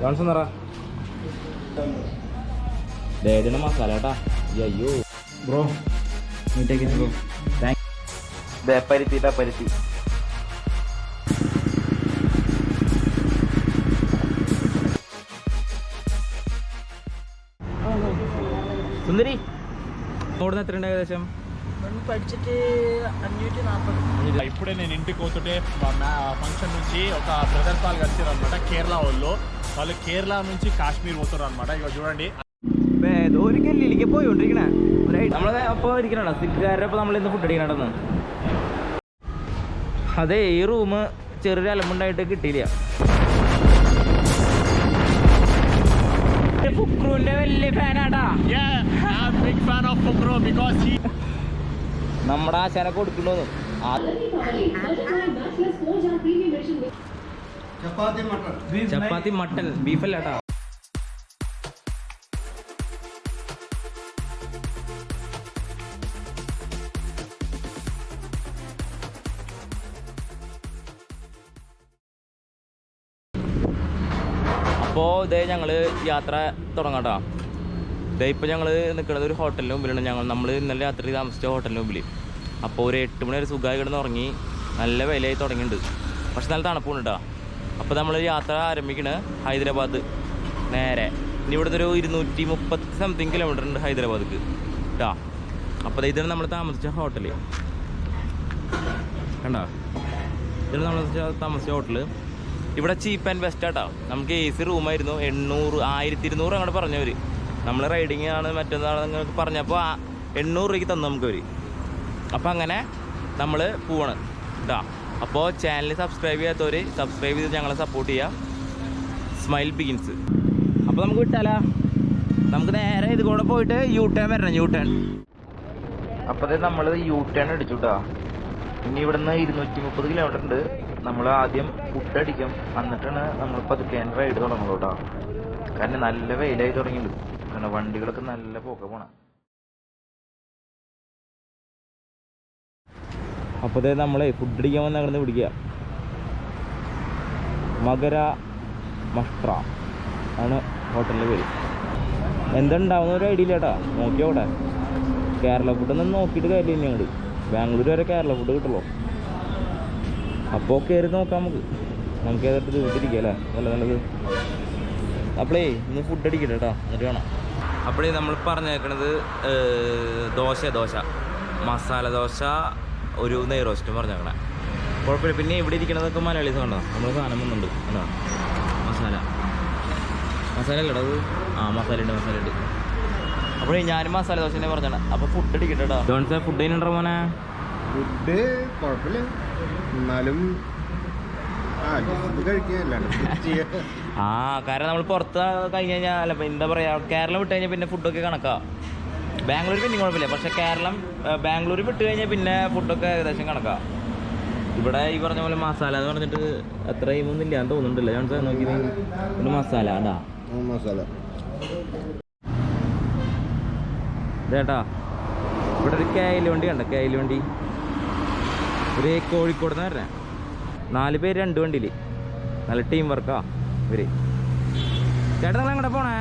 Johnson പറ ഡേഡിന് മസാല കേട്ടാ. അയ്യോ ബ്രോ മീറ്റേക്ക് ബ്രോ പരുത്തി പരുത്തി. സുന്ദരി ఓడిన ఎత్రండి ఏకదేశం పడిచితే 540. ఇప్పుడే నేను ఇంటికి పోతుంటే ఫంక్షన్ నుంచి ఒక బ్రదర్స్ వాళ్ళు కలిసారు అనమాట. కేరళ వాళ్ళు కేరళ నుంచి కాశ్మీర్ పోతారు అనమాట. ఇక చూడండి ഒരിക്കലും പോയിക്കൊണ്ടിരിക്കണേ നമ്മളെ അപ്പോൾ ഇരിക്കണ സിൽക്കാരുടെ അപ്പോൾ നമ്മൾ ഇന്ന് ഫുഡ് അടിക്കണതെന്ന്. അതെ ഈ റൂം ചെറിയൊരു അലമ്പുണ്ടായിട്ട് കിട്ടിയില്ല. ഫുക്രുവിന്റെ വലിയ ഫാനാടാ. നമ്മുടെ ആശാനെ കൊടുക്കണ്ടോന്ന്. ചപ്പാത്തി മട്ടൻ ബീഫല്ലാട്ടാ. അപ്പോൾ ഇതേ ഞങ്ങൾ യാത്ര തുടങ്ങാട്ടോ. ഇതേ ഇപ്പോൾ ഞങ്ങൾ നിൽക്കുന്നത് ഒരു ഹോട്ടലിന് മുമ്പിലാണ്. നമ്മൾ ഇന്നലെ രാത്രി താമസിച്ച ഹോട്ടലിന് മുമ്പിൽ. അപ്പോൾ ഒരു 8 മണി വരെ സുഖമായി കിടന്ന് ഉറങ്ങി. നല്ല വിലയായി തുടങ്ങിയിട്ടുണ്ട്, പക്ഷെ നല്ല തണുപ്പുണ്ട് കേട്ടോ. അപ്പോൾ നമ്മൾ യാത്ര ആരംഭിക്കണത് ഹൈദരാബാദ് നേരെ. ഇനി ഇവിടുത്തെ ഒരു 230 സംതിങ് കിലോമീറ്റർ ഉണ്ട് ഹൈദരാബാദിക്ക് കേട്ടോ. അപ്പോൾ ഇതാണ് നമ്മൾ താമസിച്ച ഹോട്ടൽ കണ്ടോ. ഇതിൽ നമ്മൾ താമസിച്ച ഹോട്ടൽ ഇവിടെ ചീപ്പ് ആൻഡ് ബെസ്റ്റ് ആട്ടോ. നമുക്ക് AC റൂമായിരുന്നു. 1200 അങ്ങോട്ട് പറഞ്ഞവർ. നമ്മൾ റൈഡിങ് ആണ് മറ്റേതാണ് നിങ്ങൾക്ക് പറഞ്ഞപ്പോൾ 800 രൂപയ്ക്ക് തന്നു നമുക്കവർ. അപ്പോൾ അങ്ങനെ നമ്മൾ പോവാണ് കേട്ടോ. അപ്പോൾ ചാനൽ സബ്സ്ക്രൈബ് ചെയ്യാത്തവർ സബ്സ്ക്രൈബ് ചെയ്ത് ഞങ്ങളെ സപ്പോർട്ട് ചെയ്യുക. Smile begins. അപ്പോൾ നമുക്ക് വിട്ടാലോ. നമുക്ക് നേരെ ഇത് കൂടെ പോയിട്ട് U-ടേൺ വരണം. U-ടേൺ. അപ്പോൾ നമ്മൾ U-ടേൺ അടിച്ചു കേട്ടോ. ഇനി ഇവിടുന്ന് 230 കിലോമീറ്റർ ഉണ്ട്. നമ്മൾ ആദ്യം ഫുഡ് അടിക്കും, എന്നിട്ടാണ് നമ്മൾ പതുക്കെ റൈഡ് തുടങ്ങുള്ളൂ കേട്ടോ. കാരണം നല്ല വെയിലായി തുടങ്ങിയിട്ടുണ്ട്. കാരണം വണ്ടികളൊക്കെ നല്ല പോക്ക പോണ. അപ്പോൾ നമ്മളെ ഫുഡ് അടിക്കാൻ വന്ന് അവിടെ പിടിക്കുക. മകര മഷ്ട്ര ആണ് ഹോട്ടലിൻ്റെ പേര്. എന്തുണ്ടാവുന്ന ഒരു ഐഡിയ ഇല്ല കേട്ടോ. നോക്കിയോടെ കേരള ഫുഡൊന്നും നോക്കിയിട്ട് കാര്യം തന്നെയാണ്. ബാംഗ്ലൂർ വരെ കേരള ഫുഡ് കിട്ടുള്ളൂ. അപ്പോൾ കയറി നോക്കാം നമുക്ക് ഏതായിട്ട് വീട്ടിരിക്കുക അല്ലേ. നല്ലത്. അപ്പോളേ ഇന്ന് ഫുഡ് അടിക്കട്ടെ കേട്ടോ, എന്നിട്ട് വേണം. അപ്പോഴേ നമ്മൾ പറഞ്ഞേക്കണത് ദോശ മസാല ദോശ ഒരു നെയ് റോസ്റ്റും പറഞ്ഞേക്കണേ. കുഴപ്പമില്ല. പിന്നെ ഇവിടെ ഇരിക്കണതൊക്കെ മലയാളീസ് കണ്ടോ. നമ്മൾ സാധനം വന്നുണ്ട് കണ്ടോ. മസാല അല്ലടാ അത്. മസാല ഉണ്ട്. അപ്പോഴേ ഞാനും മസാല ദോശ തന്നെ പറഞ്ഞാണ്. അപ്പോൾ ഫുഡ് അടിക്കട്ടെ കേട്ടോ. ജോൺസേ ഫുഡ് കഴിഞ്ഞിട്ടുണ്ടോ മോനെ? ഫുഡ് കുഴപ്പമില്ല, എന്നാലും കാരണം നമ്മൾ പുറത്ത് കഴിഞ്ഞ് കഴിഞ്ഞാൽ അല്ല എന്താ പറയുക, കേരളം വിട്ട് കഴിഞ്ഞാൽ പിന്നെ ഫുഡൊക്കെ കണക്കാ. ബാംഗ്ലൂർ പിന്നെ കുഴപ്പമില്ല, പക്ഷെ ബാംഗ്ലൂർ വിട്ട് കഴിഞ്ഞാൽ പിന്നെ ഫുഡൊക്കെ ഏകദേശം കണക്കാ. ഇവിടെ ഈ പറഞ്ഞ പോലെ മസാല എന്ന് പറഞ്ഞിട്ട് അത്ര ഒന്നും ഇല്ല എന്ന് തോന്നുന്നുണ്ടല്ലോ. ഞാൻ നോക്കി പിന്നെ മസാല ആടാ മസാല ഇതേട്ടാ. ഇവിടെ ഒരു KL വണ്ടി കണ്ട. KL വണ്ടി ഒരു കോഴിക്കോട് നിന്ന് വരണേ. 4 പേര് 2 വണ്ടിയിൽ. നല്ല ടീം വർക്കാ ഇവര്. ചേട്ടാ നിങ്ങൾ എങ്ങോട്ടാ പോണേ?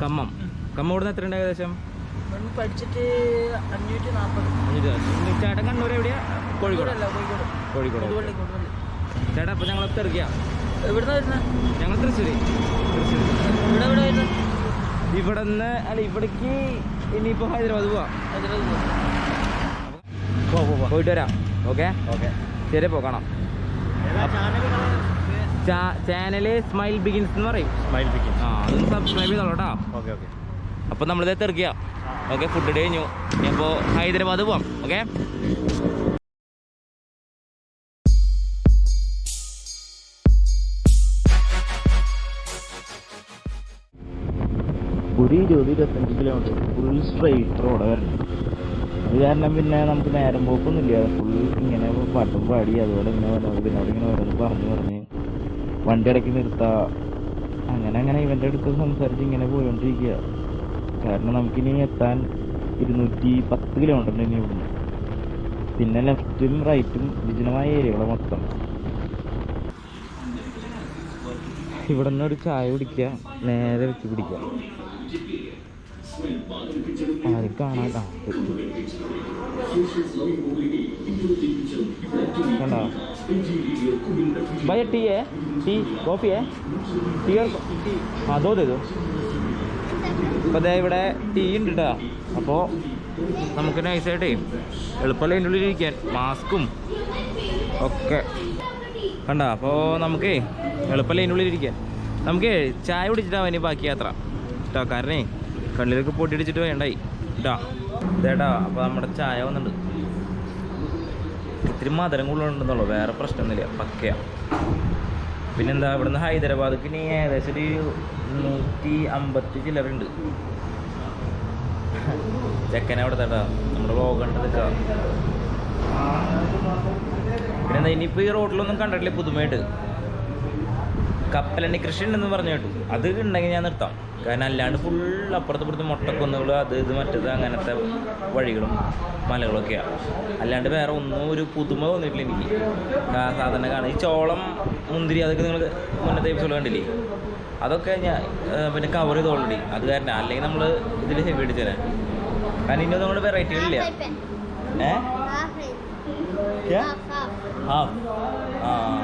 കമ്മം ഇവിടുന്ന് എത്ര ഉണ്ട് ഏകദേശം? പഠിച്ചിട്ട് 540. ചേട്ടൻ കണ്ണൂർ എവിടെയാ? കോഴിക്കോട്. ചേട്ടാ അപ്പോൾ ഞങ്ങൾ തെറുകയാ. ഞങ്ങൾ തൃശ്ശൂർ. ഇവിടെ നിന്ന് അല്ല ഇവിടേക്ക് ഇനിയിപ്പോൾ ഹൈദരാബാദ് പോവാം. പോയിട്ട് വരാം. ഓക്കെ ശരി, പോകണം. ചാനല് സ്മൈൽ ബിഗിൻസ് എന്ന് പറയും. അതൊന്ന് സബ്സ്ക്രൈബ് ചെയ്തോളൂ കേട്ടോ. ഓക്കെ. അപ്പോൾ നമ്മളിത് തെറിക്കുക. ഓക്കെ, ഫുഡ് കഴിഞ്ഞു. അപ്പോൾ ഹൈദരാബാദ് പോവാം. ഓക്കെ. ഒരു 20-25 കിലോമീറ്റർ ഫുൾ സ്ട്രെയിറ്റ് റോഡ് വരണം. അത് കാരണം പിന്നെ നമുക്ക് നേരം പോക്കൊന്നുമില്ല. ഫുൾ ഇങ്ങനെ പാട്ടും പാടി അതുപോലെ ഇങ്ങനെ ഓരോന്ന് പറഞ്ഞ് വണ്ടി ഇടയ്ക്ക് നിർത്താം. അങ്ങനെ ഇവൻ്റെ അടുത്ത് സംസാരിച്ച് ഇങ്ങനെ പോയിക്കൊണ്ടിരിക്കുക. കാരണം നമുക്കിനി എത്താൻ 210 കിലോമീറ്റർ ഉണ്ട് ഇനി ഇവിടുന്ന്. പിന്നെ ലെഫ്റ്റും റൈറ്റും വിജനമായ ഏരിയകളെ മൊത്തം. ഇവിടെ നിന്ന് ഒരു ചായ കുടിക്കുക, നേരെ വെച്ച് പിടിക്കുക. ആരും കാണാട്ടാ കണ്ടോ. भैया टी है, टी कॉफ़ी है, टी और हाँ दो दे दो. അപ്പോൾ അതേ ഇവിടെ ടീ ഉണ്ട് കേട്ടോ. അപ്പോൾ നമുക്ക് നൈസായിട്ടേ എളുപ്പമല്ല അതിൻ്റെ ഉള്ളിൽ ഇരിക്കാൻ, മാസ്കും ഒക്കെ കണ്ട. അപ്പോൾ നമുക്കേ എളുപ്പമല്ല അതിൻ്റെ ഉള്ളിൽ ഇരിക്കാൻ. നമുക്ക് ചായ കുടിച്ചിട്ടാണ് ഇനി ബാക്കി യാത്ര കേട്ടോ. കാരണേ കണ്ണിലൊക്കെ പൊട്ടിയിടിച്ചിട്ട് വേണ്ടായി കേട്ടോ. ഇതേട്ടാ അപ്പോൾ നമ്മുടെ ചായ വന്നിട്ടുണ്ട്. ഇത്തിരി മധുരം കൂടുതലുണ്ടെന്നുള്ളൂ, വേറെ പ്രശ്നമൊന്നുമില്ല, പക്കയാണ്. പിന്നെന്താ ഇവിടുന്ന് ഹൈദരാബാദിക്ക് ഇനി ഏകദേശം ഒരു 150 ചില്ലറുണ്ട്. ചെക്കനെ അവിടെ തട്ടാ നമ്മുടെ വ്ലോഗ് കണ്ടതൊക്കെ. പിന്നെന്താ ഇനിയിപ്പോൾ ഈ റോഡിലൊന്നും കണ്ടിട്ടില്ല പുതുമയായിട്ട്. കപ്പലണ്ടി കൃഷി ഉണ്ടെന്ന് പറഞ്ഞു കേട്ടു. അത് ഉണ്ടെങ്കിൽ ഞാൻ നിർത്താം. കാരണം അല്ലാണ്ട് ഫുൾ അപ്പുറത്ത് മുട്ടക്കൊന്നുകൾ അത് ഇത് മറ്റത് അങ്ങനത്തെ വഴികളും മലകളൊക്കെയാണ്. അല്ലാണ്ട് വേറെ ഒന്നും ഒരു പുതുമ തോന്നിയിട്ടില്ല എനിക്ക്. സാധാരണ കാണാം ഈ ചോളം മുന്തിരി അതൊക്കെ നിങ്ങൾ മുന്നത്തെ എപ്പിസോഡ് കണ്ടില്ലേ, അതൊക്കെ ഞാൻ പിന്നെ കവർ ചെയ്ത് ഓൾറെഡി. അത് കാരണം അല്ലെങ്കിൽ നമ്മൾ ഇതിൽ ഹെവി അടിച്ചു തരാൻ. കാരണം ഇനി നമ്മുടെ വെറൈറ്റികളില്ല. ഹാഫ്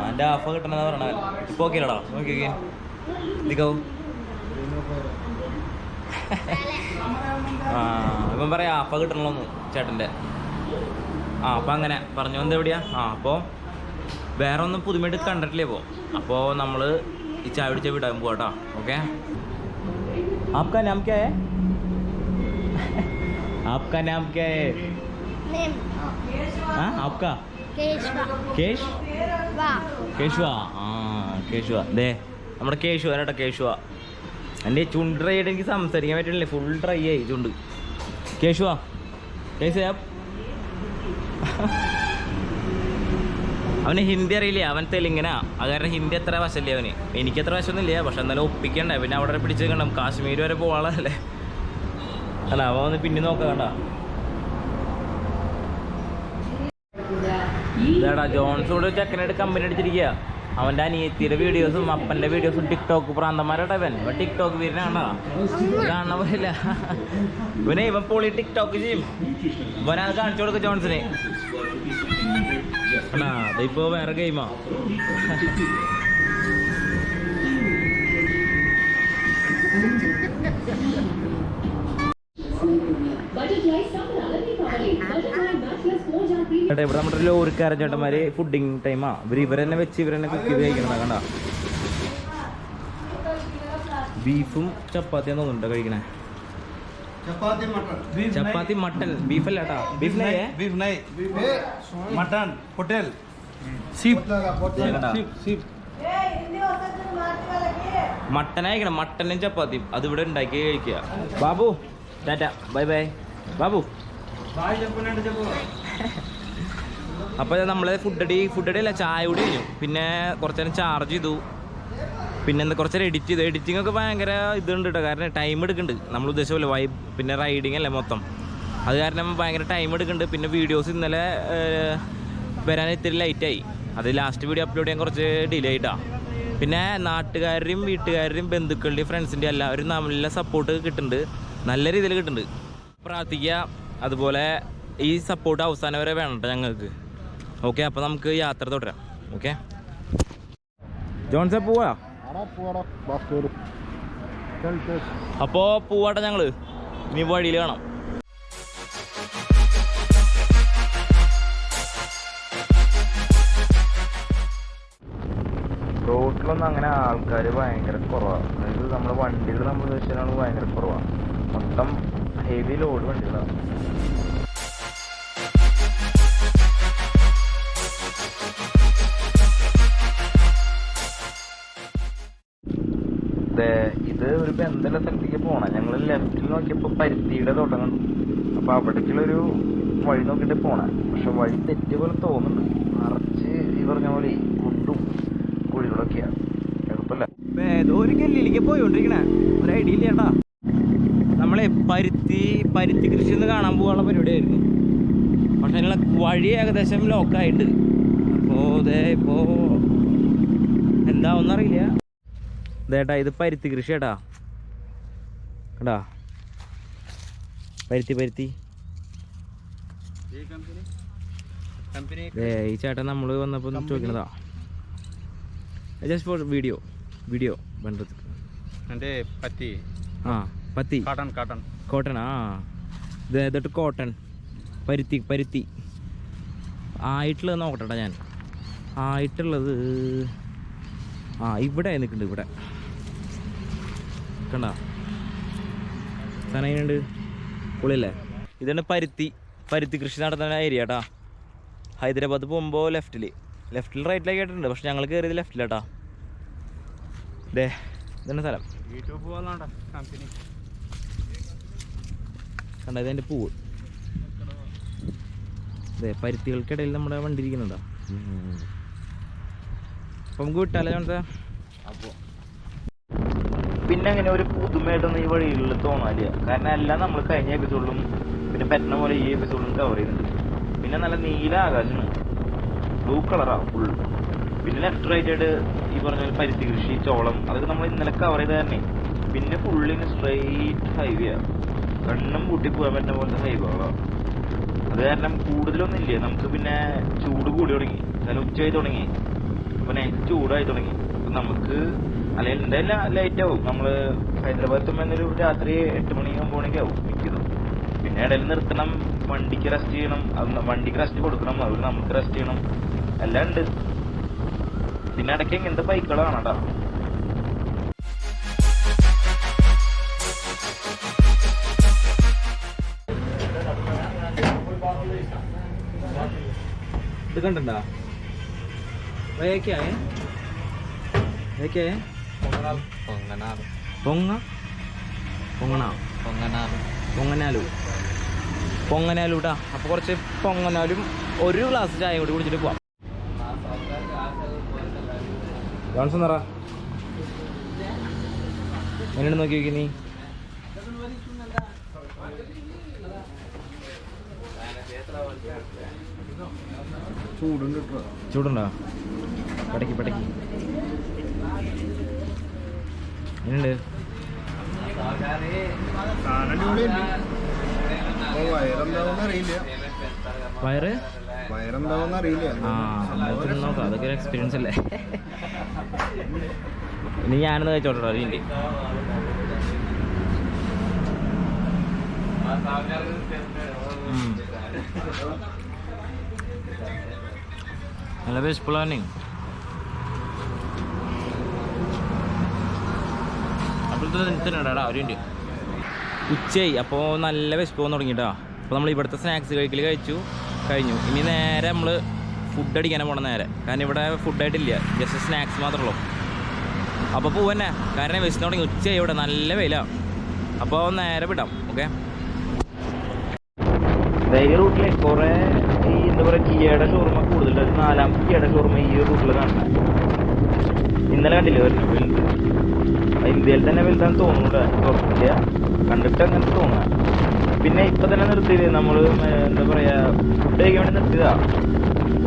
എൻ്റെ ഹാഫ് കിട്ടണമെന്ന് പറഞ്ഞാൽ ഇപ്പോൾ ഓക്കെ അല്ലടാ. നോക്കി ഇതിക്കാവും ഇപ്പം പറയാം ഹാഫ് കിട്ടണമല്ലോ ചേട്ടൻ്റെ. അപ്പം അങ്ങനെ പറഞ്ഞു വന്നത് എവിടെയാ. അപ്പോൾ വേറെ ഒന്നും പുതുമയായിട്ട് കണ്ടിട്ടില്ലേ ഇപ്പോൾ. അപ്പോൾ നമ്മൾ ഈ ചായ പിടിച്ച വിടാൻ പോവാ കേട്ടോ. ഓക്കെ आपका नाम क्या है? आपका नाम क्या है? हाँ आपका കേശുവ. ആ കേശുവ ദേ നമ്മുടെ കേശുവ കേട്ടോ. കേശുവ എൻ്റെ ചുണ്ട് ഡ്രൈ ആയിട്ട് എനിക്ക് സംസാരിക്കാൻ പറ്റില്ലേ, ഫുൾ ഡ്രൈ ആയി ചുണ്ട്. കേശുവ കേശു അവന് ഹിന്ദി അറിയില്ല, അവൻ തെലുങ്കനാ. അത് കാരണം ഹിന്ദി അത്ര വശമില്ല അവന്. എനിക്കത്ര വശമൊന്നുമില്ല, പക്ഷെ എന്നാലും ഒപ്പിക്കണ്ടേ. പിന്നെ അവിടെ പിടിച്ച് കണ്ട കാശ്മീർ വരെ പോകാനല്ലേ. അല്ല അവ ഒന്ന് പിന്നെ നോക്കാം കണ്ട. ഇതാടാ ജോൺസോട് ചെക്കനായിട്ട് കമ്പനി അടിച്ചിരിക്കുക. അവൻ്റെ അനിയത്തിയുടെ വീഡിയോസും അപ്പൻ്റെ വീഡിയോസും ടിക്ടോക്ക് പ്രാന്തന്മാരുടെ ഇവൻ ടിക്ടോക്ക് വീരനാണ്ടാ കാണാൻ പോയില്ല. ഇവൻ പൊളി ടിക്ടോക്ക് ചെയ്യും. ഇവനത് കാണിച്ചു കൊടുക്കും ജോൺസിന്. ആണാ അതിപ്പോ വേറെ ഗെയിമാ. ചേട്ടാ ഇവിടെ നമ്മുടെ ലോറിക്കാരൻ ചേട്ടന്മാര് ഫുഡിങ് ടൈമാ. ഇവരെന്നെ വെച്ച് ഇവരെന്നെ കുക്ക് ചെയ്ത് കഴിക്കണം. കണ്ട ബീഫും ചപ്പാത്തിയും തോന്നുന്നുണ്ടോ കഴിക്കണേ. ചപ്പാത്തി മട്ടൻ ബീഫല്ല കേട്ടാ. ബീഫ് मटन होटल മട്ടൻ അയക്കണം. മട്ടനും ചപ്പാത്തിയും അത് ഇവിടെ ഉണ്ടാക്കി കഴിക്കുക. Babu Tata bye bye Babu. അപ്പോൾ നമ്മൾ ഫുഡടി അല്ല ചായ കൂടി കഴിഞ്ഞു. പിന്നെ കുറച്ച് നേരം ചാർജ് ചെയ്തു. പിന്നെ എന്താ കുറച്ച് നേരം എഡിറ്റ് ചെയ്തു. എഡിറ്റിംഗ് ഒക്കെ ഭയങ്കര ഇതുണ്ട് കേട്ടോ. കാരണം ടൈം എടുക്കുന്നുണ്ട്. നമ്മൾ ഉദ്ദേശിച്ച പോലെ വൈബ് പിന്നെ റൈഡിങ് അല്ലേ മൊത്തം. അത് കാരണം ഭയങ്കര ടൈം എടുക്കുന്നുണ്ട്. പിന്നെ വീഡിയോസ് ഇന്നലെ വരാൻ ഇത്തിരി ലൈറ്റായി. അത് ലാസ്റ്റ് വീഡിയോ അപ്ലോഡ് ചെയ്യാൻ കുറച്ച് ഡിലേ ആയിട്ടാണ്. പിന്നെ നാട്ടുകാരുടെയും വീട്ടുകാരുടെയും ബന്ധുക്കളുടെയും ഫ്രണ്ട്സിൻ്റെയും എല്ലാവരും നല്ല സപ്പോർട്ട് കിട്ടുന്നുണ്ട്, നല്ല രീതിയിൽ കിട്ടുന്നുണ്ട്. പ്രാർത്ഥിക്കുക. അതുപോലെ ഈ സപ്പോർട്ട് അവസാനം വരെ വേണം കേട്ടോ ഞങ്ങൾക്ക്. ഓക്കെ അപ്പോൾ നമുക്ക് യാത്ര തുടരാം. ഓക്കെ ജോൺസേ പോവാ. അപ്പോൾ പോവാട്ടെ ഞങ്ങൾ. ഇനി വഴിയിൽ കാണാം. റോഡിലൊന്നും അങ്ങനെ ആൾക്കാർ ഭയങ്കര കുറവാണ്. അതായത് നമ്മുടെ വണ്ടികൾ നമ്മൾ ഉദ്ദേശിച്ചാണ് ഭയങ്കര കുറവാണ്. മൊത്തം ഹെവി ലോഡ് വണ്ടികളാണ്. ഇത് ഒരു ബന്ധമുള്ള സ്ഥലത്തേക്ക് പോകണം. ഞങ്ങൾ ലെഫ്റ്റിൽ നോക്കിയപ്പോൾ പരുത്തിയുടെ തോട്ടം കണ്ടു. അപ്പോൾ അവിടേക്കുള്ളൊരു വഴി നോക്കിയിട്ട് പോകണം. പക്ഷെ വഴി തെറ്റ് പോലെ തോന്നുന്നുണ്ട്. നിറച്ച് ഈ പറഞ്ഞ പോലെ കുണ്ടും കുഴികളൊക്കെയാണ്. എളുപ്പമല്ല. ഏതോ ഒരു കല്ലിലേക്ക് പോയിക്കൊണ്ടിരിക്കണേ, ഒരു ഐഡിയ ഇല്ല ചേട്ടാ. നമ്മളെ പരുത്തി കൃഷി ഒന്ന് കാണാൻ പോകാനുള്ള പരിപാടിയായിരുന്നു. പക്ഷെ അതിനുള്ള വഴി ഏകദേശം ലോക്കായിട്ട്. അപ്പോൾ ഇപ്പോൾ എന്താ ഒന്നറിയില്ല. ഇതേട്ടാ ഇത് പരുത്തി കൃഷി ഏട്ടാ കണ്ടാ പരുത്തി ഈ ചേട്ടൻ നമ്മൾ വന്നപ്പോൾ ചോദിക്കണതാ ജസ്റ്റ് ഫോർ വീഡിയോ ബന്ധത്തിൽ అంటే పత్తి ആ പത്തി కాటన్ കോട്ടൺ ആ ഇതൊട്ട് കോട്ടൺ പരുത്തി ആയിട്ടുള്ളത് നോക്കട്ടെ ഞാൻ ആയിട്ടുള്ളത് ഇവിടെ നിൽക്കുന്നുണ്ട് ഇവിടെ കണ്ട സാധനം അതിനുണ്ട് പൊളിയല്ലേ ഇതാണ് പരുത്തി കൃഷി നടത്തുന്ന ഏരിയ കേട്ടാ ഹൈദരാബാദ് പോകുമ്പോൾ ലെഫ്റ്റിൽ റൈറ്റിലേക്ക് ആയിട്ടുണ്ട് പക്ഷെ ഞങ്ങൾ കയറിയത് ലെഫ്റ്റിലാട്ടാ ഇതേ ഇതാണ് സ്ഥലം കണ്ട ഇതെൻ്റെ പൂവ് അതെ പരുത്തികൾക്കിടയിൽ നമ്മുടെ വണ്ടി ഇരിക്കുന്നുണ്ടോ അപ്പം നമുക്ക് വിട്ടാലേ ഞങ്ങളുടെ അപ്പോൾ പിന്നെ അങ്ങനെ ഒരു പുതുമയായിട്ടൊന്നും ഈ വഴികളിൽ തോന്നാലില്ല കാരണം എല്ലാം നമ്മൾ കഴിഞ്ഞ എപ്പിസോഡിലും പിന്നെ പറ്റുന്ന പോലെ ഈ എപ്പിസോഡിലും കവർ ചെയ്യുന്നുണ്ട് പിന്നെ നല്ല നീല ആകാശമാണ് ബ്ലൂ കളറാണ് ഫുൾ പിന്നെ ലെഫ്റ്റ് റൈറ്റ് ആയിട്ട് ഈ പറഞ്ഞ പരുത്തി കൃഷി ചോളം അതൊക്കെ നമ്മൾ ഇന്നലെ കവർ ചെയ്ത് തന്നെ പിന്നെ ഫുള്ളിന് സ്ട്രെയിറ്റ് ഹൈവേ ആണ് കണ്ണും കൂട്ടി പോകാൻ പറ്റുന്ന പോലത്തെ ഹൈവേകളാണ് അത് കാരണം കൂടുതലൊന്നും ഇല്ല നമുക്ക് പിന്നെ ചൂട് കൂടി തുടങ്ങി കാരണം ഉച്ചയായി തുടങ്ങി അപ്പൊ നെക്സ്റ്റ് ചൂടായി തുടങ്ങി അപ്പൊ നമുക്ക് അല്ലെങ്കിൽ എന്തായാലും ലൈറ്റ് ആവും നമ്മള് ഹൈദരാബാദ് എത്തുമ്പോൾ രാത്രി 8 മണി 9 മണിക്ക് ആവും മിക്കതും പിന്നെ ഇടയിൽ നിർത്തണം വണ്ടിക്ക് റെസ്റ്റ് ചെയ്യണം വണ്ടിക്ക് റെസ്റ്റ് കൊടുക്കണം അതുപോലെ നമുക്ക് റെസ്റ്റ് ചെയ്യണം എല്ലാം ഉണ്ട് പിന്നെ ഇടയ്ക്ക് ഇങ്ങനത്തെ ബൈക്കുകളാണ് കേട്ടോ ഇത് കണ്ടോ പൊങ്ങനാലു കേട്ടാ അപ്പൊ കുറച്ച് പൊങ്ങനാലും ഒരു ഗ്ലാസ് ചായ കൂടി കുടിച്ചിട്ട് പോവാം ജോൺസൺ എങ്ങനെ നോക്കി നോക്കി നീ ചൂടുണ്ടോ പടക്കി എങ്ങനെയുണ്ട് വയറെന്താവെന്ന് അറിയില്ല നോക്കാം അതൊക്കെ ഒരു എക്സ്പീരിയൻസ് അല്ലേ ഇനി ഞാനൊന്ന് കഴിച്ചോട്ടോ അതിൻ്റെ നല്ല വിശപ്പുള്ളതാണ് അപ്പോഴത്തേടാ ഒരു മിനിറ്റ് ഉച്ചയായി അപ്പോൾ നല്ല വിശപ്പ് പോകാൻ തുടങ്ങിയിട്ടാ അപ്പോൾ നമ്മൾ ഇവിടുത്തെ സ്നാക്സ് കഴിഞ്ഞു ഇനി നേരെ നമ്മൾ ഫുഡ് അടിക്കാനാണ് പോകണം നേരെ കാരണം ഇവിടെ ഫുഡായിട്ടില്ല ജസ്റ്റ് സ്നാക്സ് മാത്രമേ ഉള്ളൂ അപ്പോൾ പോവന്നെ കാരണം വിശന്ന് തുടങ്ങി ഉച്ചയായി ഇവിടെ നല്ല വെയിലാണ് അപ്പോൾ നേരെ വിടാം ഓക്കെ ഈ റൂട്ടിൽ കുറേ ഈ എന്താ പറയുക കിയയുടെ ഷോറൂമ കൂടുതലുണ്ട് 4ാമത്തെ കിയയുടെ ഷോറൂമ ഈ റൂട്ടിൽ കാണുന്നത് ഇന്നലെ കണ്ടില്ലേ വരുന്നു വലുത് ഇന്ത്യയിൽ തന്നെ വലുതാന്ന് തോന്നുന്നുണ്ട് ഉറപ്പില്ല കണ്ടിട്ട് അങ്ങനെ തോന്നുക പിന്നെ ഇപ്പം തന്നെ നിർത്തിയത് നമ്മൾ എന്താ പറയുക ഫുഡ് കഴിക്കാൻ വേണ്ടി നിർത്തിയതാ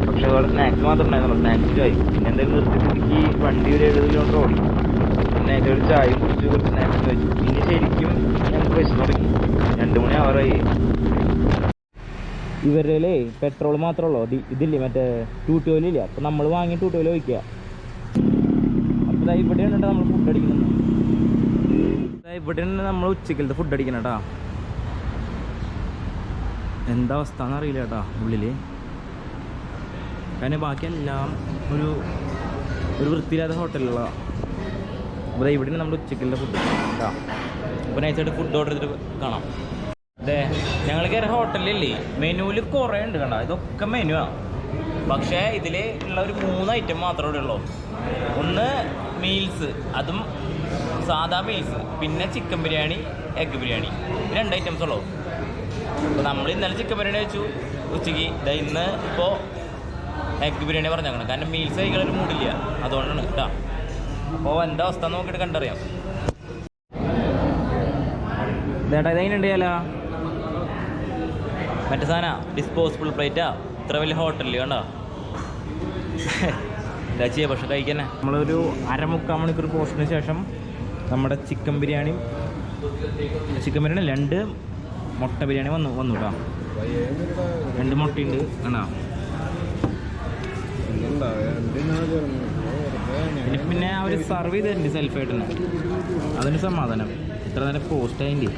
പക്ഷെ അതുപോലെ സ്നാക്സ് മാത്രം ഉണ്ടായിരുന്നുള്ളൂ സ്നാക്സ് ആയി പിന്നെ എന്തായാലും നിർത്തിയപ്പോഴേക്ക് വണ്ടി ഒരു 70 കിലോമീറ്റർ ഓടി പിന്നെ അതിൻ്റെ ഒരു ചായയും കുടിച്ച് കുറച്ച് സ്നാക്സ് കഴിച്ചു ഇനി ശരിക്കും ഞങ്ങൾക്ക് വിശന്ന് തുടങ്ങി 2 മണി ആവാറായി ഇവരിലേ പെട്രോൾ മാത്രമേ ഉള്ളൂ ഇതില്ലേ മറ്റേ 212 ഇല്ല അപ്പം നമ്മൾ വാങ്ങി 212 ഒഴിക്കുക അപ്പോൾ ഇവിടെയാണ് നമ്മൾ ഫുഡ് അടിക്കുന്നത് ഇവിടെയാണ് നമ്മൾ ഉച്ചക്കലത്തെ ഫുഡ് അടിക്കണം കേട്ടോ എന്താ അവസ്ഥ എന്നറിയില്ല കേട്ടോ ഉള്ളിൽ കാരണം ബാക്കിയെല്ലാം ഒരു വൃത്തിയില്ലാത്ത ഹോട്ടലുകളാണ് അപ്പോൾ ഇവിടെയാണ് നമ്മൾ ഉച്ചക്കലത്തെ ഫുഡ് കേട്ടോ അപ്പോൾ നൈസായിട്ട് ഫുഡ് ഓർഡർ ചെയ്തിട്ട് കാണാം അതെ ഞങ്ങൾ കയറിയ ഹോട്ടലിലല്ലേ മെനുവിൽ കുറേ ഉണ്ട് കണ്ട ഇതൊക്കെ മെനുവാണ് പക്ഷേ ഇതിൽ ഉള്ള ഒരു 3 ഐറ്റം മാത്രമേ ഇവിടെ ഉള്ളൂ ഒന്ന് മീൽസ് അതും സാധാ മീൽസ് പിന്നെ chicken biryani egg biryani 2 items ഉള്ളൂ അപ്പോൾ നമ്മൾ ഇന്നലെ ചിക്കൻ ബിരിയാണി വെച്ചു ഉച്ചയ്ക്ക് ഇന്ന് ഇപ്പോൾ എഗ് ബിരിയാണി പറഞ്ഞേക്കണം കാരണം മീൽസ് കഴിക്കാനൊരു മൂടില്ല അതുകൊണ്ടാണ് കേട്ടോ അപ്പോൾ എന്താ അവസ്ഥ നോക്കിയിട്ട് കണ്ടറിയാം ഇതേട്ടാ ഇതെങ്ങനെയുണ്ട് ചെയ്യാലോ മറ്റേ സാധനം ഡിസ്പോസിബിൾ പ്ലേറ്റാ ഇത്ര വലിയ ഹോട്ടലിൽ കണ്ടോ എന്താ ചെയ്യുക പക്ഷെ കഴിക്കാനേ നമ്മളൊരു 1/2 മണിക്കൂർ പോസ്റ്റിന് ശേഷം നമ്മുടെ ചിക്കൻ ബിരിയാണി 2 മുട്ട ബിരിയാണി വന്നു കേട്ടോ. 2 മുട്ടയുണ്ട് ആണോ. പിന്നെ അവർ സർവ് ചെയ്തിട്ടുണ്ട് സെൽഫായിട്ട് തന്നെ. അതിന് സമാധാനം. ഇത്ര നേരം പോസ്റ്റ് ആയിട്ട്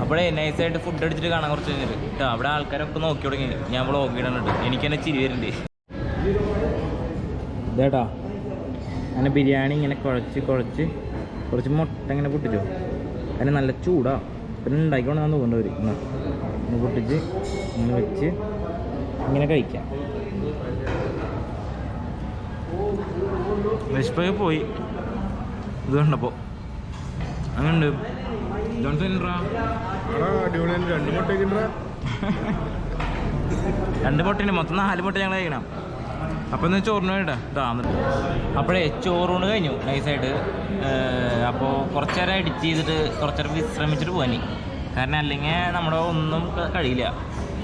അപ്പോഴേ നൈസായിട്ട് ഫുഡ് അടിച്ചിട്ട് കാണാൻ കുറച്ച് കഴിഞ്ഞിട്ട് കേട്ടോ. അവിടെ ആൾക്കാരൊക്കെ നോക്കി തുടങ്ങി. ഞാൻ വ്ളോഗ് ഇടാനുണ്ട്. എനിക്ക് തന്നെ ചിരി വരുന്നുണ്ട് ഇതേട്ടാ. അങ്ങനെ ബിരിയാണി ഇങ്ങനെ കുഴച്ച് കുറച്ച് മുട്ട ഇങ്ങനെ പൊട്ടിച്ചോ. അതിന് നല്ല ചൂടാ. പിന്നെ ഉണ്ടാക്കിക്കൊണ്ടാന്ന് തോന്നുന്നവർ ഇങ്ങനെ പൊട്ടിച്ച് ഇങ്ങനെ വെച്ച് ഇങ്ങനെ കഴിക്കാം. വിശപ്പൊക്കെ പോയി ഇത് കണ്ടപ്പോൾ. അങ്ങനെയുണ്ട് ജോൺസൺ. അടിപൊളി. 2 മുട്ടയൊക്കെ 2 മുട്ടയുണ്ട്. മൊത്തം 4 മുട്ട ഞങ്ങൾ കഴിക്കണം. അപ്പോൾ ഇന്ന് ചോറിന് വേണ്ട അപ്പോഴേ ചോറൂണ് കഴിഞ്ഞു നൈസായിട്ട്. അപ്പോൾ കുറച്ച് നേരം എഡിറ്റ് ചെയ്തിട്ട് കുറച്ച് നേരം വിശ്രമിച്ചിട്ട് പോകാൻ. കാരണം അല്ലെങ്കിൽ നമ്മുടെ ഒന്നും കഴിയില്ല,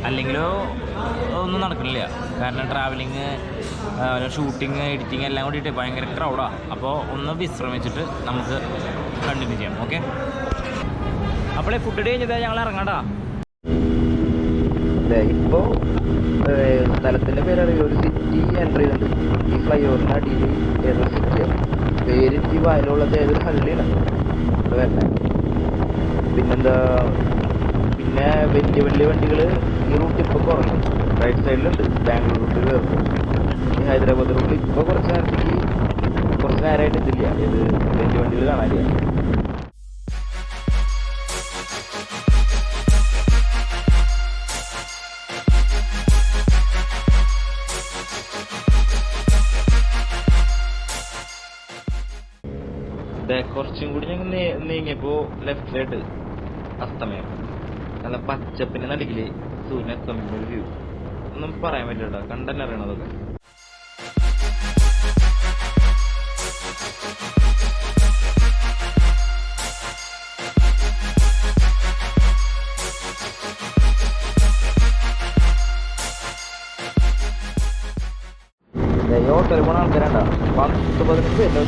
അല്ലെങ്കിലോ ഒന്നും നടക്കണില്ല. കാരണം ട്രാവലിങ്, ഷൂട്ടിങ്, എഡിറ്റിങ് എല്ലാം കൂടിയിട്ട് ഭയങ്കര ക്രൗഡാണ്. അപ്പോൾ ഒന്ന് വിശ്രമിച്ചിട്ട് നമുക്ക് കണ്ടിന്യൂ ചെയ്യാം. ഓക്കെ. അപ്പോഴേ ഫുഡ് കഴിഞ്ഞതാ ഞങ്ങൾ ഇറങ്ങാട്ടാ. ഇപ്പോൾ സ്ഥലത്തിൻ്റെ പേരറിയോ, ഒരു സിറ്റി എൻ്റർ ചെയ്യുന്നുണ്ട്. ഈ ഫ്ലൈ ഓവറിൻ്റെ അടിയിൽ ഏതൊരു സിറ്റിയാണ്, പേരിറ്റി വയലുള്ളത് ഏതൊരു ഹള്ളിയാണ് ഇവിടെ വരുന്നത്. പിന്നെന്താ, പിന്നെ വലിയ വണ്ടികൾ ഈ റൂട്ട് ഇപ്പോൾ കുറഞ്ഞു. റൈറ്റ് സൈഡിലുണ്ട് ബാംഗ്ലൂർ റൂട്ട് കയറുമ്പോൾ. ഈ ഹൈദരാബാദ് റൂട്ടിൽ ഇപ്പോൾ കുറച്ച് നേരമായിട്ട് ഇതില്ല. ഇത് വലിയ വണ്ടികൾ കാണാനില്ല. കുറച്ചും കൂടി ഞങ്ങൾ നീങ്ങിയപ്പോൾ ലെഫ്റ്റ് സൈഡ് അസ്തമയം, നല്ല പച്ചപ്പിൻ്റെ നടുക്കിൽ സൂര്യൻ അസ്തമിക്കുന്ന ഒരു വ്യൂ. ഒന്നും പറയാൻ പറ്റില്ല കേട്ടോ, കണ്ടന്നെ അറിയണതൊക്കെ. ഓട്ടോയിൽ പോണ ആൾക്കാരുണ്ടാ 10-15 പേരുടെ.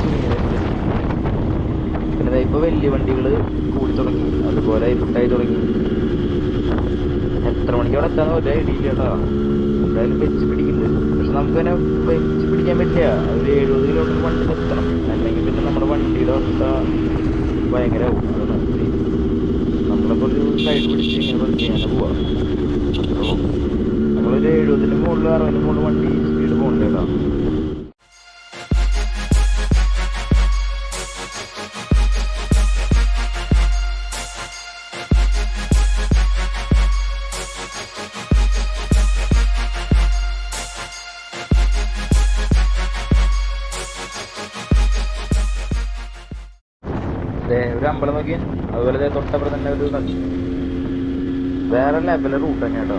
പിന്നെ ഇപ്പോൾ വലിയ വണ്ടികൾ കൂടി തുടങ്ങി, അതുപോലെ ഇരുട്ടായി തുടങ്ങി. എത്ര മണിക്ക് അവിടെ എത്താന്ന് ഒരു ഐഡിയ ഇല്ല കേട്ടോ. എന്തായാലും വെച്ച് പിടിക്കുന്നുണ്ട്. പക്ഷെ നമുക്ക് തന്നെ വെച്ച് പിടിക്കാൻ പറ്റില്ല. ഒരു 70 കിലോമീറ്റർ വണ്ടി നിർത്തണം, അല്ലെങ്കിൽ പിന്നെ നമ്മുടെ വണ്ടിയുടെ അവസ്ഥ ഭയങ്കരമാവും. അതാണ് നമ്മളിപ്പോൾ ഒരു സൈഡ് പിടിച്ച് ഇങ്ങനെ വർക്ക് ചെയ്യാൻ പോവാം. അപ്പോൾ നമ്മളൊരു 70-ന് മുകളിൽ 60-ന് മുകളിൽ വണ്ടി സ്പീഡ് പോകണ്ട കേട്ടോ. ഒരു അമ്പലം നോക്കിയാൽ അതുപോലെ തൊട്ടപ്പുറം തന്നെ ഒരു നദി. വേറെ ലെവല് റൂട്ട് തന്നെ കേട്ടോ.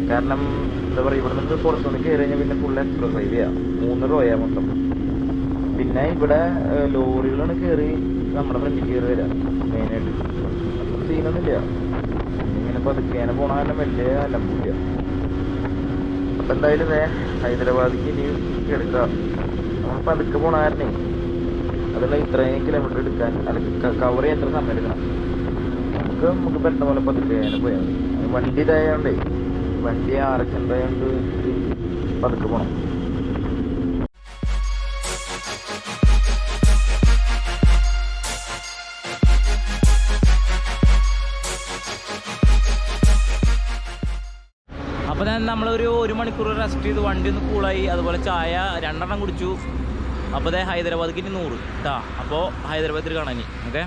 കാരണം എന്താ പറയുക, ഇവിടെ നിന്ന് പുറത്തുനിന്ന് കയറി കഴിഞ്ഞാൽ പിന്നെ ഫുൾ എക്സ്പ്രസ് ഹൈവേ 3 റോയാ മൊത്തം. പിന്നെ ഇവിടെ ലോറികളാണ് കയറി നമ്മുടെ ഫ്രണ്ടിൽ കയറി വരാം മെയിനായിട്ട്. സീനൊന്നുമില്ല, ഇങ്ങനെ പതുക്കേനെ പോണ കാരണം വലിയ അലമ്പില്ല. അപ്പം എന്തായാലും ഹൈദരാബാദിക്ക് ഇനി എടുക്കാം. നമ്മൾ പതുക്കെ പോണ കാരണേ അതുള്ള ഇത്രയും കിലോമീറ്റർ എടുക്കാൻ അല്ലെങ്കിൽ കവർ ചെയ്യാൻ എത്ര സമയം എടുക്കണം. നമുക്ക് പെട്ടെന്ന് പോലെ പതുക്കെ പോയാൽ മതി. വണ്ടി ഇതായതുകൊണ്ടേ, വണ്ടി ആർക്കുണ്ടായതുകൊണ്ട് പതുക്കെ പോകണം. അപ്പോൾ നമ്മളൊരു 1 മണിക്കൂർ റെസ്റ്റ് ചെയ്ത് വണ്ടി ഒന്ന് കൂളായി. അതുപോലെ ചായ 2 എണ്ണം കുടിച്ചു. അപ്പോൾ ഹൈദരാബാദിക്ക് ഇനി 100 കേട്ടോ. അപ്പോൾ ഹൈദരാബാദിൽ കാണാൻ. ഓക്കെ.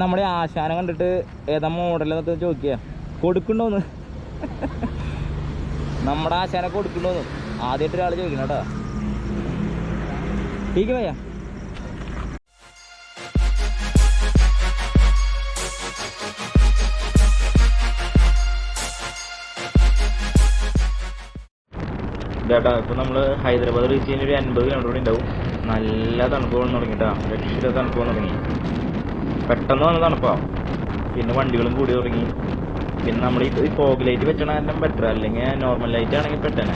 നമ്മുടെ ആശാനം കണ്ടിട്ട് ഏതാ മോഡലെന്നൊക്കെ ചോദിക്കുക, കൊടുക്കണ്ടോന്ന്. നമ്മുടെ ആശാനെ കൊടുക്കണ്ടോന്ന് ആദ്യമായിട്ട് ഒരാൾ ചോദിക്കണം കേട്ടോ. ടീക്ക് ഭയ്യ. ചേട്ടാ ഇപ്പം നമ്മൾ ഹൈദരാബാദ് റീച്ച് ചെയ്യുന്ന ഒരു 50 കിലോമീറ്റർ കൂടി ഉണ്ടാവും. നല്ല തണുപ്പ് പോകാൻ തുടങ്ങി കേട്ടോ. രക്ഷിത തണുപ്പ് പോകാൻ തുടങ്ങി. പെട്ടെന്ന് വന്ന തണുപ്പാണ്. പിന്നെ വണ്ടികളും കൂടി തുടങ്ങി. പിന്നെ നമ്മൾ ഈ ഫോഗ് ലൈറ്റ് വെച്ചണ കാരണം ബെറ്റർ, അല്ലെങ്കിൽ നോർമൽ ലൈറ്റ് ആണെങ്കിൽ പെട്ടെന്ന്.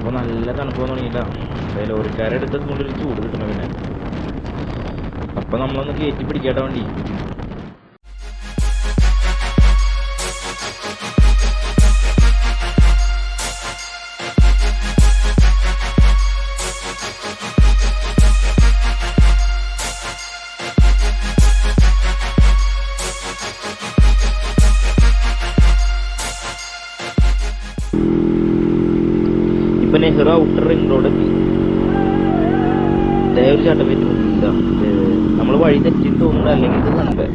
അപ്പോൾ നല്ല തണുപ്പ് തുടങ്ങിയില്ല. ലോറിക്കാരെടുത്ത് കൊണ്ടൊരു ചൂട് കിട്ടണം. പിന്നെ അപ്പം നമ്മളൊന്ന് കയറ്റി പിടിക്കേണ്ട വണ്ടി. ഇപ്പം നെഹ്റ ഔട്ടർ റിംഗ് റോഡെത്തി. ഒരു ചാട്ടം പറ്റുന്നില്ല. നമ്മൾ വഴി തെറ്റിന്ന് തോന്നുന്നുണ്ട്. അല്ലെങ്കിൽ ഇത് കണ്ടേ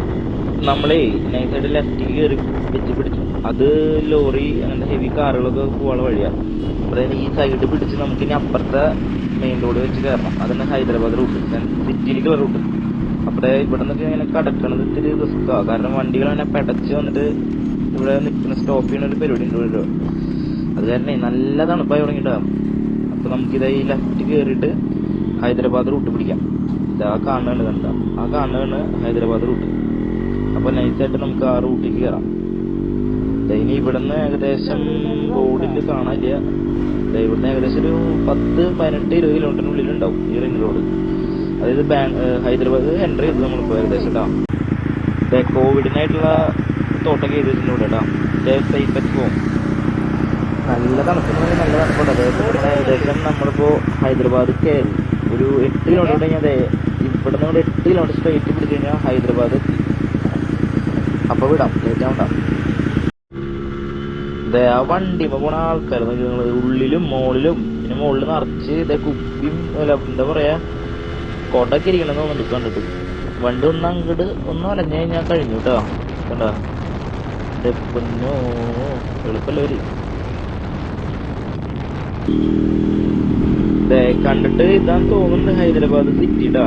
നമ്മളെ നൈസായിട്ട് ലെഫ്റ്റിൽ കയറി വെച്ച് പിടിച്ചു. അത് ലോറി അങ്ങനത്തെ ഹെവി കാറുകളൊക്കെ പോകാനുള്ള വഴിയാണ്. അതായത് ഈ സൈഡ് പിടിച്ച് നമുക്ക് ഇനി അപ്പുറത്തെ മെയിൻ റോഡ് വെച്ച് കയറണം. അതാണ് ഹൈദരാബാദ് റൂട്ട്, സിറ്റിയിലേക്കുള്ള റൂട്ട്. അപ്പോൾ ഇവിടെ നിന്നൊക്കെ ഇങ്ങനെ കടക്കണത് ഇത്തിരി റിസ്ക്കാണ്. കാരണം വണ്ടികൾ അങ്ങനെ പെടച്ച് വന്നിട്ട് ഇവിടെ നിൽക്കുന്ന സ്റ്റോപ്പ് ചെയ്യുന്ന ഒരു പരിപാടി ഉണ്ട് ഇവിടെ. അത് കാരണം നല്ല തണുപ്പായി തുടങ്ങിയിട്ടാണ്. അപ്പോൾ നമുക്കിത് ഈ ലെഫ്റ്റ് കയറിയിട്ട് ഹൈദരാബാദ് റൂട്ട് പിടിക്കാം. ഇതാ കാണുന്നുണ്ട്, കണ്ട ആ കാണുന്നതാണ് ഹൈദരാബാദ് റൂട്ട്. അപ്പോൾ നൈസായിട്ട് നമുക്ക് ആ റൂട്ടിലേക്ക് കയറാം. ഇനി ഇവിടെ നിന്ന് ഏകദേശം റോഡിൽ കാണാനില്ല. ഇവിടുന്ന് ഏകദേശം ഒരു 10-18-20 കിലോമീറ്ററിനുള്ളിൽ ഉണ്ടാവും ഈ റിംഗ് റോഡ്. അതായത് ഹൈദരാബാദ് എൻട്രി ചെയ്ത് നമ്മളിപ്പോൾ ഏകദേശം കേട്ടോ. കോവിഡിനായിട്ടുള്ള തോട്ടൊക്കെ ചെയ്ത് വെച്ചിട്ടുണ്ട് കേട്ടോ. സേഫ് ആയിട്ട് പോകും. നല്ല തണുപ്പുണ്ടെങ്കിൽ നല്ല തണുപ്പുണ്ട്. അതായത് നമ്മുടെ ഏകദേശം നമ്മളിപ്പോൾ ഹൈദരാബാദ് കയറി ഒരു 8 കിലോമീറ്റർ കഴിഞ്ഞാൽ ഇവിടെ നിന്ന് 8 കിലോമീറ്റർ സ്ട്രൈറ്റ് പിടിച്ച് കഴിഞ്ഞാൽ ഹൈദരാബാദ് എത്തി. അപ്പോൾ വിടാം, ലേറ്റ് ആവണ്ട. ഇതേ ആ വണ്ടി പോണ ആൾക്കാർ നിങ്ങൾ ഉള്ളിലും മുകളിലും പിന്നെ മുകളിൽ നിറച്ച് ഇതേ കുപ്പിയും എന്താ പറയാ കോട്ടൊക്കെ ഇരിക്കണമെന്ന് തോന്നുന്നുണ്ട് കണ്ടിട്ട്. വണ്ടി ഒന്ന് അങ്ങോട്ട് ഒന്ന് അലഞ്ഞു കഴിഞ്ഞാൽ കഴിഞ്ഞു കേട്ടോ. കണ്ടോ പൊന്നോ എളുപ്പമല്ല ഒരു കണ്ടിട്ട് ഇതാന്ന് തോന്നുന്നുണ്ട് ഹൈദരാബാദ് സിറ്റി കേട്ടോ.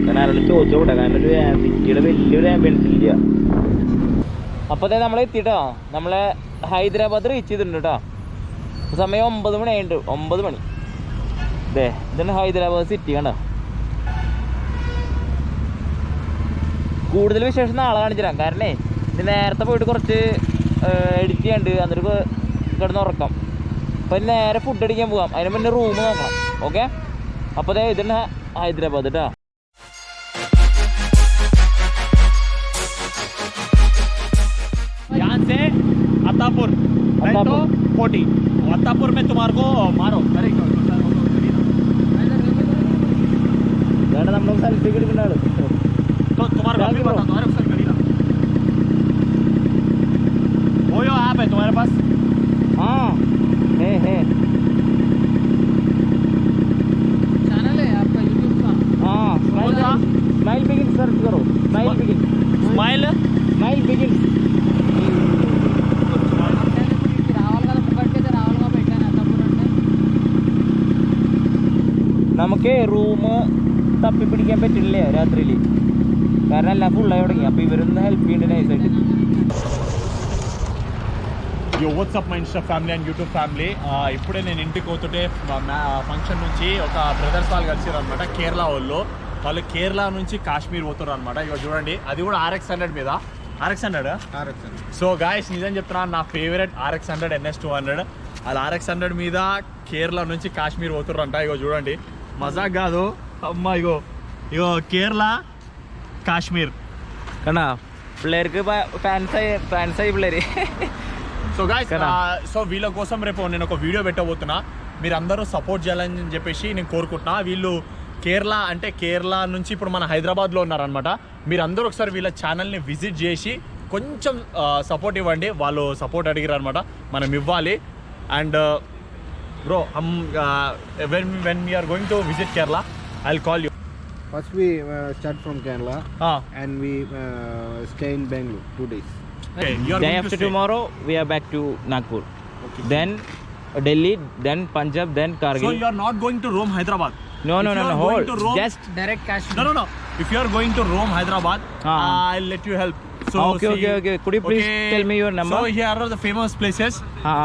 ഞാൻ ആരോട് ചോദിച്ചോട്ടെ, കാരണം ഒരു സിറ്റിയുടെ വലിയൊരു ആംബിയൻസ് ഇല്ല. അപ്പോൾ അതെ നമ്മൾ എത്തിട്ടോ. നമ്മളെ ഹൈദരാബാദ് റീച്ച് ചെയ്തിട്ടുണ്ട് കേട്ടോ. സമയം 9 മണി ആയിട്ടുണ്ട്. 9 മണി. ഇതേ ഇതാണ് ഹൈദരാബാദ് സിറ്റി. കണ്ടോ കൂടുതൽ വിശേഷം നാളെ കാണിച്ചു തരാം. കാരണേ ഇത് നേരത്തെ പോയിട്ട് കുറച്ച് എഡിറ്റ് ചെയ്യാണ്ട് എന്നിട്ട് കിടന്ന് ഉറക്കാം. അപ്പം നേരെ ഫുഡ് അടിക്കാൻ പോകാം. അതിന് മുന്നേ റൂം നോക്കണം. ഓക്കെ, അപ്പോൾ അതെ ഇതാണ് ഹൈദരാബാദ് കേട്ടോ. यहाँ से अत्तापुर 40 अत्तापुर में तुम्हारे को मारो വേണ്ട നമ്മൾ സെൽഫി എടുക്കേണ്ട ആള്. तुम्हारे वो यो ऐप है तुम्हारे पास? हाँ है चैनल है आपका यूट्यूब का? हाँ स्माइल बिगिन सर्च करो. स्माइल बिगिन రావాలి కదా ముక్కడికైతే రావాలి కదా పెట్టాను అత్తపూర్ అంటే. നമുക്ക് റൂം തപ്പിപ്പിടിക്കാൻ പറ്റില്ലേ രാത്രിയിൽ, കാരണം എല്ലാം ഫുള്ളായി തുടങ്ങി. അപ്പോൾ ഇവരൊന്ന് ഹെൽപ്പ് ചെയ്യുന്നുണ്ട് നൈസായിട്ട്. Yo, what's up my Insta family and YouTube family. ఇప్పుడే నేను ఇంటికి పోతుంటే ఫంక్షన్ నుంచి ఒక బ్రదర్స్ వాళ్ళు కలిసిరు అనమాట. కేరళ వాళ్ళు కేరళ నుంచి కాశ్మీర్ పోతారు అనమాట. ఇక చూడండి, అది కూడా RX100 మీద. RX100 సో గాయస్ నిజం చెప్తున్నాను, నా ఫేవరెట్ RX100 NS200. అది RX100 మీద కేరళ నుంచి కాశ్మీర్ పోతారంట. ఇగో చూడండి, మజాక్ కాదు అమ్మ. ఇగో కేరళ కాశ్మీర్ കണ്ടാ പിള്ളേർക്ക് ഫാൻസായി పిల్లలు. సో గాయస్ సో వీళ్ళ కోసం రేపు నేను ఒక వీడియో పెట్టబోతున్నా. మీరు అందరూ సపోర్ట్ చేయాలని చెప్పేసి నేను కోరుకుంటున్నా. వీళ్ళు కేరళ నుంచి ఇప్పుడు మన హైదరాబాద్లో ఉన్నారనమాట. మీరు అందరూ ఒకసారి వీళ్ళ ఛానల్ని విజిట్ చేసి కొంచెం సపోర్ట్ ఇవ్వండి. వాళ్ళు సపోర్ట్ అడిగారు అనమాట, మనం ఇవ్వాలి. And bro when we are going to visit Kerala, I'll call you. First we start from Kerala and we stay in Bangalore 2 days. Okay, you are Day going after to stay. tomorrow we are back to Nagpur. Okay. Then Delhi, then Punjab, then Kargil. So you are not going to Rome, Hyderabad? No, If you are hold. going to Rome, Just direct cash. No. If you are going to Rome, Hyderabad, I'll let you help. So okay. Could you please tell me your number? So here are the famous places.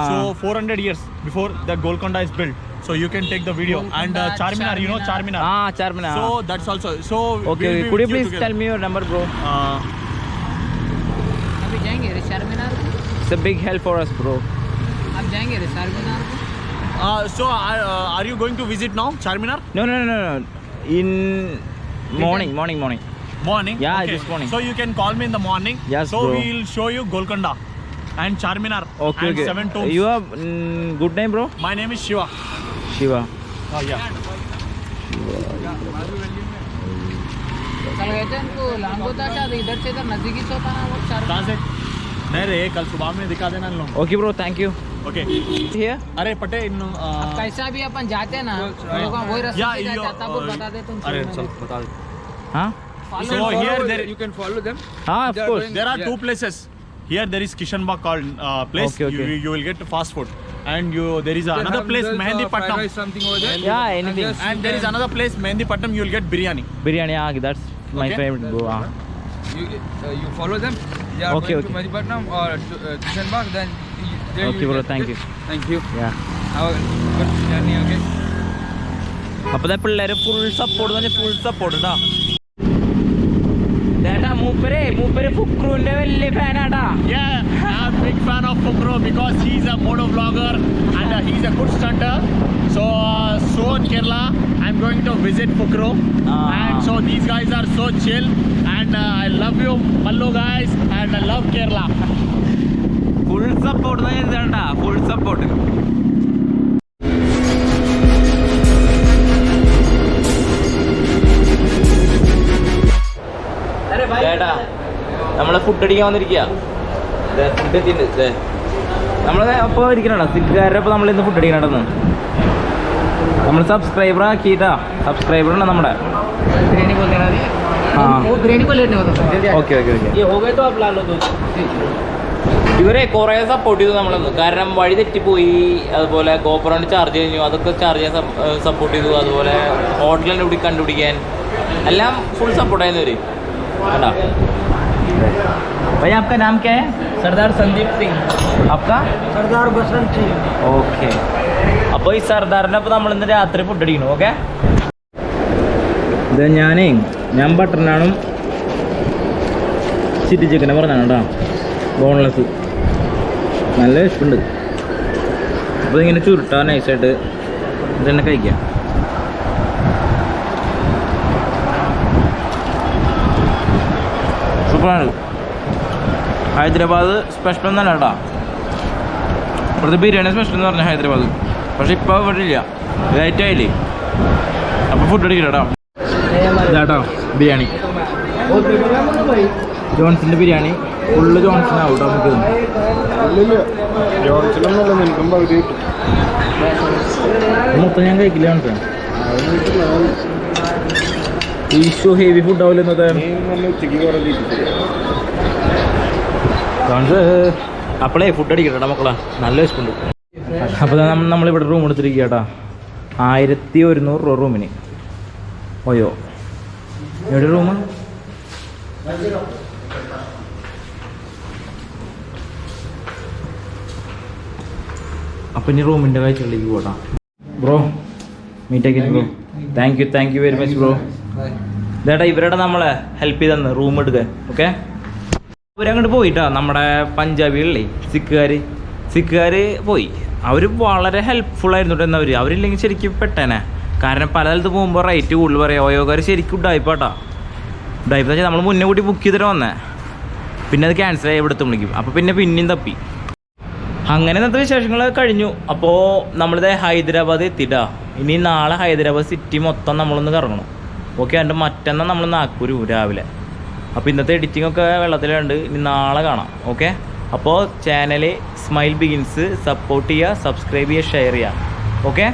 So 400 years before the Golconda is built. So you can take the video. And Charminar, you know Charminar. Charminar. So that's also. So okay. we'll be Could you with please together. tell me your number, bro? अभी जाएंगे रे चारमीनार को. It's a big help for us, bro. आप जाएंगे रे चारमीनार को. So are you going to visit now Charminar? No. In morning. Morning? Yeah, okay. this morning. So you can call me in the morning. Yes, so bro. we'll show you Golconda and Charminar Okay. and 7 tombs. You have good name, bro? My name is Shiva. Shiva. Oh yeah. चल गए थे उनको लांगोता शायद इधर से इधर नजदीकी से होता ना वो कहाँ से? नहीं रे, कल सुबह में दिखा देना इन लोग. Okay, bro. Thank you. Okay. Here? अरे पटे इन कैसा भी अपन जाते हैं ना लोग वही रास्ते Yeah, से you- जाता वो बता दे तुम अरे चल बता दे. Huh? So here there You can follow them. Of course. there are two places. Here there is Kishanbagh called place. Okay. You will get fast food. And there is another place Mehendipatnam. Something over there. Yeah, anything. And there is another place Mehendipatnam. You will get biryani. Biryani, that's my Okay. favorite, bro. You follow them. They are Okay, going okay. to Mehendipatnam or to Kishanbagh. Then Okay, you bro, get thank it. you. Thank you. Yeah. Have a good journey. Okay. അപ്പൊ പിള്ളേര് full support കേട്ടാ. മൂപ്പര് ഫുക്രുവിന്റെ വലിയ ഫാനാട്ടാ. Yeah, I'm a big fan of Fukro because he's a moto vlogger and he's a good stunter. So in Kerala, I'm going to visit Fukro. And so these guys are so chill. And I love you, Mallu guys, and I love Kerala. Full support കേട്ടാ, full support. ചേട്ടാ നമ്മള് food അടിക്കാൻ വന്നിരിക്കുക. Food എത്തിയിട്ടുണ്ട്. നമ്മള് അപ്പോൾ ഇരിക്കണ സിക്കാരുടെ ഒപ്പം നമ്മളിന്ന് ഫുഡ് അടിക്കണുണ്ടെന്ന് നമ്മൾ സബ്സ്ക്രൈബർ ആക്കിയിട്ടാ. സബ്സ്ക്രൈബറാണ് നമ്മുടെ. बिरयानी बोलते हैं ना हाँ. वो बिरयानी को लेने होता है ഓക്കെ. ये हो गए तो आप ला लो दो. ഇവരെ കുറേ സപ്പോർട്ട് ചെയ്തു നമ്മളൊന്ന്. കാരണം വഴി തെറ്റിപ്പോയി, അതുപോലെ ഗോപുരം ചാർജ് കഴിഞ്ഞു, അതൊക്കെ ചാർജ് ചെയ്യാൻ സപ്പോർട്ട് ചെയ്തു. അതുപോലെ ഹോട്ടലിനെ ഇവിടെ കണ്ടുപിടിക്കാൻ എല്ലാം ഫുൾ സപ്പോർട്ടായിരുന്നു ഇവര്. കേട്ടാ. भैया आपका नाम क्या है? सरदार संदीप सिंह. आपका? सरदार बसंत सिंह. ഓക്കെ. അപ്പോൾ ഈ സർദാറിൻ്റെ അപ്പോൾ നമ്മളിന്ന് രാത്രി ഫുഡ് അടിക്കണം. ഓക്കെ. ഇത് ഞാൻ ബട്ടർ നാണും ചില്ലി ചിക്കനെ പറഞ്ഞാണ് കേട്ടോ. ബോൺലെസ് നല്ല വിശപ്പുണ്ട്. അപ്പോൾ ഇങ്ങനെ ചുരുട്ടാൻ നൈസായിട്ട് ഇതന്നെ കഴിക്കാം. സൂപ്പറാണ്. ഹൈദരാബാദ് സ്പെഷ്യൽ ഒന്നല്ല കേട്ടോ. ഇവിടുത്തെ ബിരിയാണി സ്പെഷ്യൽ എന്ന് പറഞ്ഞാൽ ഹൈദരാബാദ്. പക്ഷെ ഇപ്പോൾ ഇവിടെ ഇല്ല, ലേറ്റ് ആയില്ലേ. അപ്പോൾ ഫുഡ് അടിക്കില്ല കേട്ടോ. ഇതാട്ടോ ബിരിയാണി, ജോൺസിൻ്റെ ബിരിയാണി. ഫുള്ള് ജോൺസനാവും കേട്ടോ നമുക്ക്. മൊത്തം ഞാൻ കഴിക്കില്ല ജോൺസൺ. ഈശോ ഹെവി ഫുഡ് ആവില്ല ഇന്നത്തെ ജോൺസ്. അപ്പോളേ ഫുഡ് അടിക്കട്ടെ മക്കളെ, നല്ല വിശപ്പുണ്ട്. അപ്പോൾ നമ്മളിവിടെ റൂം എടുത്തിരിക്കുക കേട്ടോ. 1100 രൂപ റൂമിന്. ഓയോ എവിടെ റൂം? അപ്പം ഇനി റൂമിൻ്റെ കാഴ്ചകളിലേക്ക് പോട്ടാ. ബ്രോ മീറ്റൊക്കെ bro. Thank you very much bro. ഇതേട്ടാ ഇവരുടെ നമ്മളെ ഹെൽപ്പ് ചെയ്തെന്ന് റൂം എടുക്കാൻ. ഓക്കെ. അവരങ്ങോട്ട് പോയിട്ടാ. നമ്മുടെ പഞ്ചാബികളിലെ സിക്കുകാർ പോയി. അവർ വളരെ ഹെൽപ്ഫുള്ളായിരുന്നു കേട്ടോ. എന്നവർ അവരില്ലെങ്കിൽ ശരിക്കും പെട്ടേനെ. കാരണം പല സ്ഥലത്ത് പോകുമ്പോൾ റേറ്റ് കൂടുതൽ പറയാം. ഓയോക്കാർ ശരിക്കും ഉഡായിപ്പാട്ടാ. ഉഡായിപ്പ് വെച്ചാൽ നമ്മൾ മുന്നേ കൂട്ടി ബുക്ക് ചെയ്തിട്ട് വന്നേ, പിന്നെ അത് ക്യാൻസൽ ആയി ഇവിടുത്തെ വിളിക്കും. അപ്പോൾ പിന്നെയും തപ്പി. അങ്ങനെ ഇന്നത്തെ വിശേഷങ്ങൾ കഴിഞ്ഞു. അപ്പോൾ നമ്മളിത് ഹൈദരാബാദ് എത്തിയിട്ടാ. ഇനി നാളെ ഹൈദരാബാദ് സിറ്റി മൊത്തം നമ്മളൊന്ന് കറങ്ങണം. ഓക്കെ. എന്നിട്ട് മറ്റന്നാൾ നമ്മൾ നാഗ്പൂർ രാവിലെ. അപ്പോൾ ഇന്നത്തെ എഡിറ്റിംഗ് ഒക്കെ വെള്ളത്തിലുണ്ട്. ഇനി നാളെ കാണാം. ഓക്കെ. അപ്പോൾ ചാനൽ സ്മൈൽ ബിഗിൻസ് സപ്പോർട്ട് ചെയ്യുക, സബ്സ്ക്രൈബ് ചെയ്യുക, ഷെയർ ചെയ്യുക. ഓക്കെ.